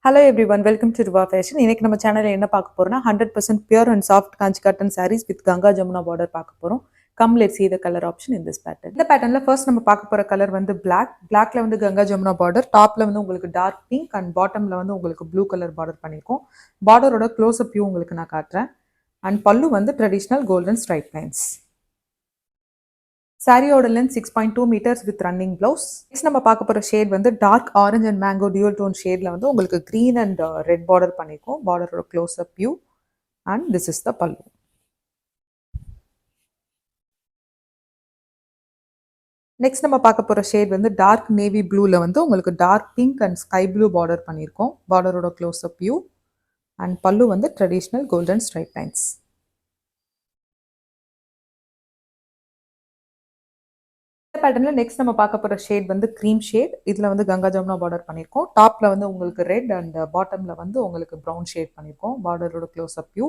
Hello everyone, welcome to Riva Fashion. இன்னைக்கு நம்ம சேனல்ல என்ன பார்க்க போறோம்னா 100% pure and soft kanchi cotton sarees with Ganga Jamuna border பார்க்க போறோம். Come let's see the color option in this pattern. இந்த பேட்டர்ன்ல first நம்ம பார்க்க போற கலர் வந்து blackல வந்து Ganga Jamuna border, topல வந்து உங்களுக்கு dark pink and bottomல வந்து உங்களுக்கு blue color border பண்ணிருக்கோம். பார்டரோட க்ளோஸ் அப் வியூ உங்களுக்கு நான் காட்டுறேன். And பல்லு வந்து traditional golden stripe lines. சாரியோட length 6.2 meters with running blouse. Next நம்ம பார்க்க போகிற ஷேட் வந்து dark orange and mango dual tone ஷேடில் வந்து உங்களுக்கு க்ரீன் அண்ட் ரெட் பார்டர் பண்ணியிருக்கோம். பார்டரோட close up view and this is the pallu. Next நம்ம பார்க்க போகிற ஷேட் வந்து டார்க் நேவி ப்ளூவில் வந்து உங்களுக்கு dark pink and sky blue border பண்ணியிருக்கோம். பார்டரோட close up view and pallu வந்து ட்ரெடிஷ்னல் கோல்டன் ஸ்ட்ரைப் லைன்ஸ். பேட்டர்ல நெக்ஸ்ட் நம்ம பார்க்க போற ஷேட் வந்து க்ரீம் ஷேட். இதுல வந்து கங்கா ஜமுனா பார்டர் பண்ணிருக்கோம். டாப்ல வந்து உங்களுக்கு ரெட் அண்ட் பாட்டம்ல வந்து உங்களுக்கு ப்ரௌன் ஷேட் பண்ணிருக்கோம். பார்டரோட close up view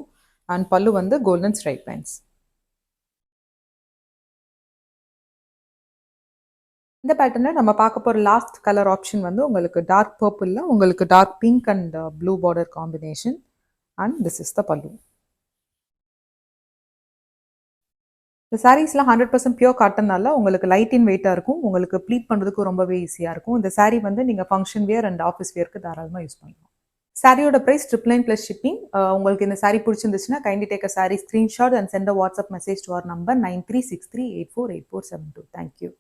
and pallu வந்து கோல்டன் ஸ்ட்ரைப் லைன்ஸ். இந்த பேட்டர்ல நம்ம பார்க்க போற லாஸ்ட் கலர் ஆப்ஷன் வந்து உங்களுக்கு டார்க் பர்பிள்ல உங்களுக்கு dark pink and blue border combination and this is the பல்லு. இந்த சாரீஸ்லாம் 100% பியூர் காட்டன்னால உங்களுக்கு லைட் இன் வெயிட்டாக இருக்கும். உங்களுக்கு ப்ளீட் பண்ணுறதுக்கு ரொம்பவே ஈஸியாக இருக்கும். இந்த சாரீ வந்து நீங்கள் ஃபங்க்ஷன் வேர் அண்ட் ஆஃபீஸ் வேருக்கு தாராளமாக யூஸ் பண்ணலாம். சாரியோட ப்ரைஸ் 999 ப்ளஸ் ஷிப்பிங். உங்களுக்கு இந்த சாரீ பிடிச்சிருந்துச்சுன்னா kindly take a sari screenshot and send a WhatsApp message to our number 9363848472. Thank you.